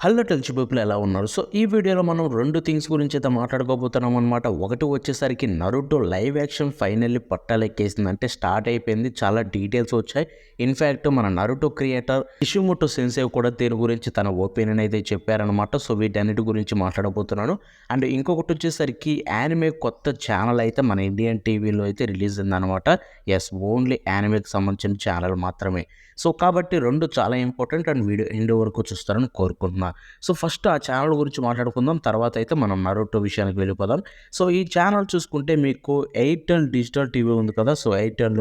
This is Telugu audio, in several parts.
హలో టెల్చి పీపుల్ ఎలా ఉన్నారు? సో, ఈ వీడియోలో మనం 2 థింగ్స్ గురించి అయితే మాట్లాడుకోబోతున్నాం అనమాట. ఒకటి వచ్చేసరికి 'నరుటో' లైవ్ యాక్షన్ ఫైనల్లీ పట్టాలెక్కేసింది. అంటే స్టార్ట్ అయిపోయింది. చాలా డీటెయిల్స్ వచ్చాయి. ఇన్‌ఫాక్ట్ మన 'నరుటో' క్రియేటర్ కిషిమోటో సెన్సై కూడా దీని గురించి తన ఒపీనియన్ అయితే చెప్పారనమాట. సో, వీటన్నిటి గురించి మాట్లాడబోతున్నాను. అండ్ ఇంకొకటి వచ్చేసరికి యానిమే కొత్త ఛానల్ అయితే మన ఇండియన్ టీవీలో అయితే రిలీజ్ అయిందనమాట. యెస్, ఓన్లీ యానిమేకి సంబంధించిన ఛానల్ మాత్రమే. సో, కాబట్టి 2 చాలా ఇంపార్టెంట్ అండ్ వీడియో ఎండ్ వరకు చూస్తారని కోరుకుంటున్నా. సో, ఫస్ట్ ఆ ఛానల్ గురించి మాట్లాడుకుందాం. తర్వాత అయితే మనం 'నరుటో' విషయానికి వెళ్ళిపోదాం. సో, ఈ ఛానల్ చూసుకుంటే మీకు ఎయిర్టెల్ డిజిటల్ టీవీ ఉంది కదా! So, Airtel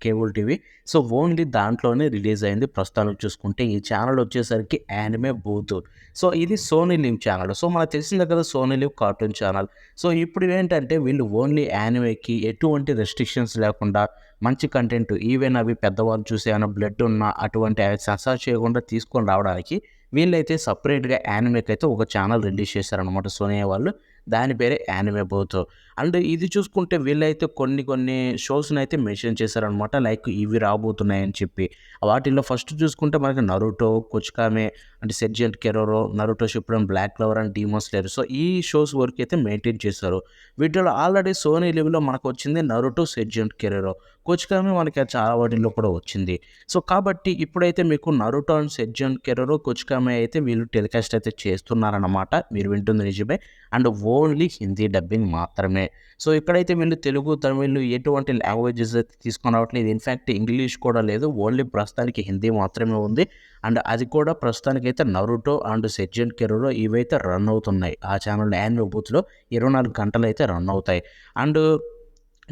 cable TV. So, only దాంట్లోనే రిలీజ్ అయింది. ప్రస్తుతానికి చూసుకుంటే ఈ ఛానల్ వచ్చేసరికి యానిమే బూత్. సో, ఇది సోనీ లివ్ ఛానల్. సో, మనకు తెలిసిందే కదా! Sony Liv cartoon channel. So, ఇప్పుడు ఏంటంటే వీళ్ళు ఓన్లీ యానిమేకి ఎటువంటి రెస్ట్రిక్షన్స్ లేకుండా మంచి కంటెంట్ ఈవెన్ అవి పెద్దవాళ్ళు చూసే ఏమైనా బ్లడ్ ఉన్నా అటువంటి అవి సెన్సార్ చేయకుండా తీసుకొని రావడానికి వీళ్ళైతే సెపరేట్‌గా యానిమేకైతే ఒక ఛానల్ రిలీజ్ చేశారనమాట సోనీ వాళ్ళు. దాని పేరే యానిమే బూత్. అండ్ ఇది చూసుకుంటే వీళ్ళైతే కొన్ని షోస్‌నైతే మెన్షన్ చేశారనమాట. లైక్ ఇవి రాబోతున్నాయని చెప్పి. వాటిల్లో ఫస్ట్ చూసుకుంటే మనకి 'నరుటో', 'కొచ్చుకామే' అంటే 'Sergeant Keroro', 'Naruto Shippuden', 'Black Clover' and 'Demon Slayer'. So, ఈ షోస్ వరకైతే మెయింటైన్ చేశారు. వీటిలో ఆల్రెడీ సోనీ లివ్‌లో మనకొచ్చింది 'నరుటో సెర్జెంట్ కెరోరో'. 'కొచ్చుకామే' మనకి చాలా వాటిల్లో కూడా వచ్చింది. సో, కాబట్టి ఇప్పుడైతే మీకు 'నరుటో అండ్ సెర్జెంట్ కెరోరో', 'కొచ్చుకామే' అయితే వీళ్ళు టెలికాస్ట్ అయితే చేస్తున్నారన్నమాట. మీరు వింటుంది నిజమే. అండ్ ఓన్లీ హిందీ డబ్బింగ్ మాత్రమే. సో, ఇక్కడైతే వీళ్ళు తెలుగు, తమిళ్ ఎటువంటి లాంగ్వేజెస్ అయితే తీసుకొని రావట్లేదు. ఇన్‌ఫాక్ట్ ఇంగ్లీష్ కూడా లేదు. ఓన్లీ ప్రస్తుతానికి హిందీ మాత్రమే ఉంది. అండ్ అది కూడా ప్రస్తుతానికైతే 'నరుటో' అండ్ 'సెర్జెంట్ కెరోరో' ఇవైతే రన్ అవుతున్నాయి. ఆ ఛానల్ యానిమే బూత్‌లో 24 గంటలైతే రన్ అవుతాయి. అండ్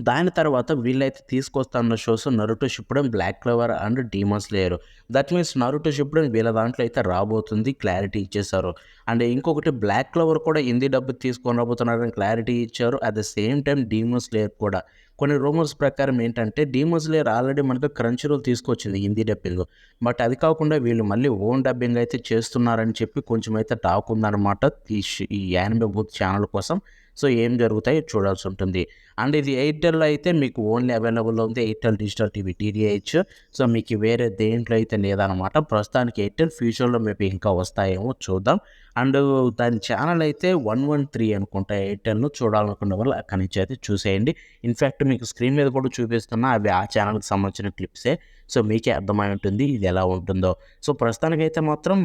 దాని తర్వాత వీళ్ళైతే తీసుకొస్తున్న shows 'Naruto Shippuden', 'Black Clover' and 'Demon Slayer'. That means 'Naruto Shippuden' వీళ్ళ దాంట్లో అయితే రాబోతుంది. క్లారిటీ ఇచ్చేశారు. అండ్ ఇంకొకటి 'బ్లాక్ క్లోవర్' కూడా హిందీ డబ్ తీసుకొని రాబోతున్నారని క్లారిటీ ఇచ్చారు. At the same time 'demon slayer' కూడా. కొన్ని రూమర్స్ ప్రకారం ఏంటంటే 'డీమన్ స్లేయర్' ఆల్రెడీ మనకు క్రంచీ రోల్ తీసుకొచ్చింది హిందీ డబ్బింగ్. బట్ అది కాకుండా వీళ్ళు మళ్ళీ ఓన్ డబ్బింగ్ అయితే చేస్తున్నారని చెప్పి కొంచెం అయితే టాక్ ఉందన్నమాట. ఈ యానిమే బూత్ ఛానల్ కోసం. సో, ఏం జరుగుతాయో చూడాల్సి ఉంటుంది. అండ్ ఇది ఎయిర్టెల్‌లో అయితే మీకు ఓన్లీ అవైలబుల్‌లో ఉంది Airtel digital TV DTH. So, మీకు వేరే దేంట్లో అయితే లేదనమాట. ప్రస్తుతానికి ఎయిర్టెల్, ఫ్యూచర్‌లో మేబీ ఇంకా వస్తాయేమో చూద్దాం. అండ్ దాని ఛానల్ అయితే 113 అనుకుంటా ఎయిర్టెల్‌లో. చూడాలనుకున్న వాళ్ళు అక్కడి నుంచి అయితే చూసేయండి. ఇన్‌ఫాక్ట్ మీకు స్క్రీన్ మీద కూడా చూపిస్తున్నా అవి ఆ ఛానల్‌కి సంబంధించిన క్లిప్సే. సో, మీకే అర్థమై ఉంటుంది ఇది ఎలా ఉంటుందో. సో, ప్రస్తుతానికైతే మాత్రం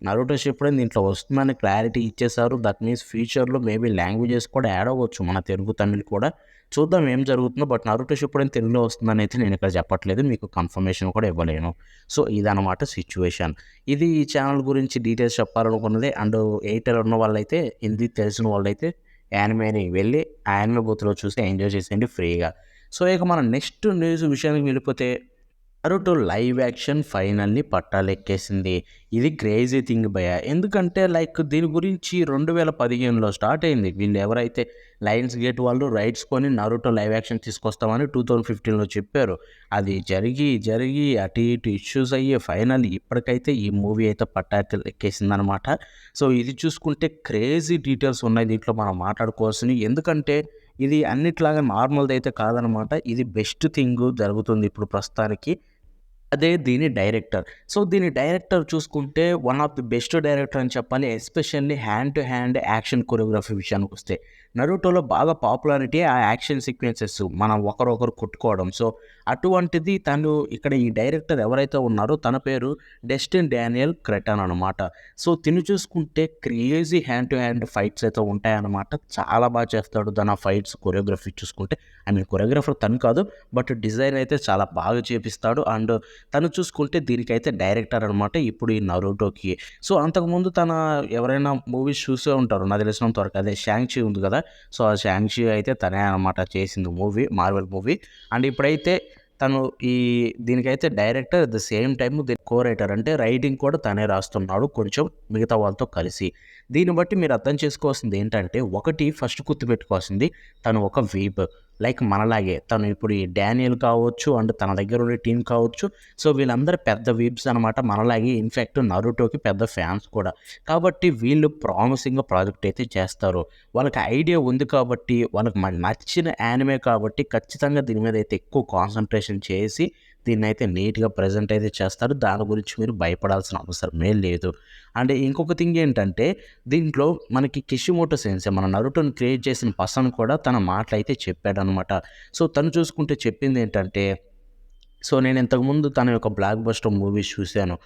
'నరుటో షిప్పుడెన్' దీంట్లో వస్తుందని క్లారిటీ ఇచ్చేశారు. దట్ మీన్స్ ఫ్యూచర్‌లో మేబీ లాంగ్వేజెస్ కూడా యాడ్ అవ్వచ్చు. మన తెలుగు, తమిళ్ కూడా. చూద్దాం ఏం జరుగుతుందో. బట్ 'నరుటో షిప్పుడెన్' తెలుగులో వస్తుందని అయితే నేను ఇక్కడ చెప్పట్లేదు. మీకు కన్ఫర్మేషన్ కూడా ఇవ్వలేను. సో, ఇదనమాట సిట్యుయేషన్. ఇది ఈ ఛానల్ గురించి డీటెయిల్స్ చెప్పాలనుకున్నది. అండ్ ఎయిర్టెల్ ఉన్న వాళ్ళైతే, హిందీ తెలిసిన వాళ్ళైతే యానిమేని వెళ్ళి ఆ యానిమే బూత్‌లో చూసి ఎంజాయ్ చేసేయండి ఫ్రీగా. సో, ఇక మనం నెక్స్ట్ న్యూస్ విషయానికి వెళ్ళిపోతే 'నరుటో' లైవ్ యాక్షన్ ఫైనల్లీ పట్టాలెక్కేసింది. ఇది క్రేజీ థింగ్ భయ్యా. ఎందుకంటే లైక్ దీని గురించి 2015లో స్టార్ట్ అయింది. వీళ్ళు ఎవరైతే లయన్స్ గేట్ వాళ్ళు రైట్స్ కొని 'నరుటో' లైవ్ యాక్షన్ తీసుకొస్తామని 2015లో చెప్పారు. అది జరిగి అటు ఇటు ఇష్యూస్ అయ్యి ఫైనల్లీ ఇప్పటికైతే ఈ మూవీ అయితే పట్టాలెక్కేసిందనమాట. సో, ఇది చూసుకుంటే క్రేజీ డీటెయిల్స్ ఉన్నాయి దీంట్లో మనం మాట్లాడుకోవాల్సినవి. ఎందుకంటే ఇది అన్నిట్లాగా నార్మల్‌దైతే కాదనమాట. ఇది బెస్ట్ థింగ్ జరుగుతుంది ఇప్పుడు ప్రస్తుతానికి. అదే దీని డైరెక్టర్. సో, దీని డైరెక్టర్ చూసుకుంటే one of the best director అని చెప్పాలి. Especially hand to hand action choreography విషయానికొస్తే. 'నరుటోలో' బాగా పాపులారిటీ ఆ యాక్షన్ సీక్వెన్సెస్ మనం ఒకరొకరు కొట్టుకోవడం. సో, అటువంటిది తను ఇక్కడ ఈ డైరెక్టర్ ఎవరైతే ఉన్నారో తన పేరు డెస్టిన్ డానియల్ క్రెటన్ అనమాట. సో, తిను చూసుకుంటే crazy hand to hand fights అయితే ఉంటాయన్నమాట. చాలా బాగా చేస్తాడు తన ఫైట్స్ కొరియోగ్రఫీ చూసుకుంటే. ఐ మీన్ కొరియోగ్రాఫర్ తను కాదు. బట్ డిజైన్ అయితే చాలా బాగా చేపిస్తాడు. అండ్ తను చూసుకుంటే దీనికైతే డైరెక్టర్ అనమాట ఇప్పుడు ఈ 'నరుటోకి'. సో, అంతకుముందు తన ఎవరైనా మూవీస్ చూసే ఉంటారు నాకు తెలిసినంత వరకు. అదే 'షాంగ్-చి' ఉంది కదా! సో, ఆ 'షాంగ్-చి' అయితే తనే అనమాట చేసింది మూవీ. Marvel movie. అండ్ ఇప్పుడైతే తను ఈ దీనికైతే director at the same time co writer. అంటే రైటింగ్ కూడా తనే రాస్తున్నాడు కొంచెం మిగతా వాళ్ళతో కలిసి. దీన్ని బట్టి మీరు అర్థం చేసుకోవాల్సింది ఏంటంటే, ఒకటి ఫస్ట్ గుర్తుపెట్టుకోవాల్సింది తను ఒక వీప్. లైక్ మనలాగే. తను ఇప్పుడు ఈ 'డానియల్' కావచ్చు అండ్ తన దగ్గర ఉండే టీమ్ కావచ్చు. సో, వీళ్ళందరూ పెద్ద వీప్స్ అనమాట మనలాగే. ఇన్‌ఫాక్ట్ 'నరుటోకి' పెద్ద ఫ్యాన్స్ కూడా. కాబట్టి వీళ్ళు ప్రామిసింగ్ ప్రాజెక్ట్ అయితే చేస్తారు. వాళ్ళకి ఐడియా ఉంది కాబట్టి, వాళ్ళకి నచ్చిన యానిమే కాబట్టి ఖచ్చితంగా దీని మీద అయితే ఎక్కువ కాన్సంట్రేషన్ చేసి దీన్నైతే నీట్‌గా ప్రెజెంట్ అయితే చేస్తారు. దాని గురించి మీరు భయపడాల్సిన అవసరమే లేదు. అండ్ ఇంకొక థింగ్ ఏంటంటే దీంట్లో మనకి కిషిమోటో సెన్సే మన నరుటోని క్రియేట్ చేసిన పర్సన్ కూడా తన మాటలైతే చెప్పాడనమాట. సో, తను చూసుకుంటే చెప్పిందేంటంటే నేను ఇంతకుముందు తన యొక్క బ్లాక్ బస్టర్ మూవీస్ చూసాను.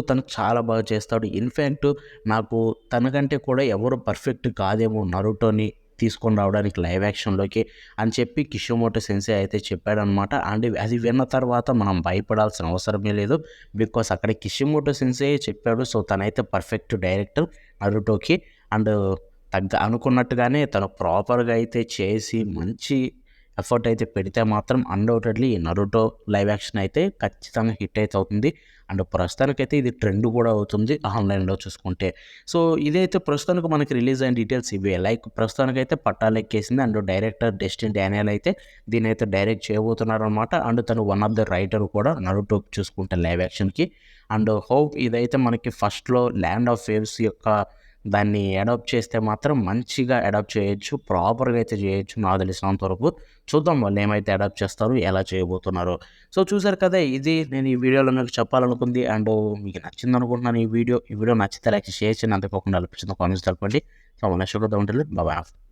తను చాలా బాగా చేస్తాడు. ఇన్‌ఫాక్ట్ నాకు తనకంటే కూడా ఎవరు పర్ఫెక్ట్ కాదేమో 'నరుటోని' తీసుకొని రావడానికి లైవ్ యాక్షన్‌లోకి అని చెప్పి కిషిమోటో సెన్సే అయితే చెప్పాడనమాట. అండ్ అది విన్న తర్వాత మనం భయపడాల్సిన అవసరమే లేదు. బికాజ్ అక్కడ కిషిమోటో సెన్సేయే చెప్పాడు. తనైతే పర్ఫెక్ట్ డైరెక్టర్ 'నరుటోకి'. అండ్ అనుకున్నట్టుగానే తను ప్రాపర్‌గా అయితే చేసి మంచి ఎఫర్ట్ అయితే పెడితే మాత్రం అన్‌డౌటెడ్‌లీ 'నరుటో' లైవ్ యాక్షన్ అయితే ఖచ్చితంగా హిట్ అయితే అవుతుంది. అండ్ ప్రస్తుతానికైతే ఇది ట్రెండ్ కూడా అవుతుంది ఆన్‌లైన్‌లో చూసుకుంటే. ఇదైతే ప్రస్తుతానికి మనకి రిలీజ్ అయిన డీటెయిల్స్ ఇవే. లైక్ ప్రస్తుతానికైతే పట్టాలెక్కేసింది. అండ్ డైరెక్టర్ డెస్టిన్ డానియల్ అయితే దీన్నైతే డైరెక్ట్ చేయబోతున్నారనమాట. అండ్ తను వన్ ఆఫ్ ద రైటర్ కూడా 'నరుటో' చూసుకుంటే లైవ్ యాక్షన్‌కి. అండ్ హోప్ ఇదైతే మనకి ఫస్ట్‌లో 'ల్యాండ్ ఆఫ్ వేవ్స్' యొక్క దాన్ని అడాప్ట్ చేస్తే మాత్రం మంచిగా అడాప్ట్ చేయొచ్చు. ప్రాపర్‌గా అయితే చేయొచ్చు నాకు తెలిసినంత వరకు. చూద్దాం వాళ్ళేమైతే అడాప్ట్ చేస్తారో, ఎలా చేయబోతున్నారో. చూసారు కదా! ఇది నేను ఈ వీడియోలో మీకు చెప్పాలనుకుంది. అండ్ మీకు నచ్చిందనుకుంటున్నాను ఈ వీడియో. ఈ వీడియో నచ్చితే లైక్, షేర్ చేయండి. అంతేకాకుండా చిన్న కామెంట్స్ తెలపండి. నెక్స్ట్ వీడియోతో ఉంటాను. బాయ్.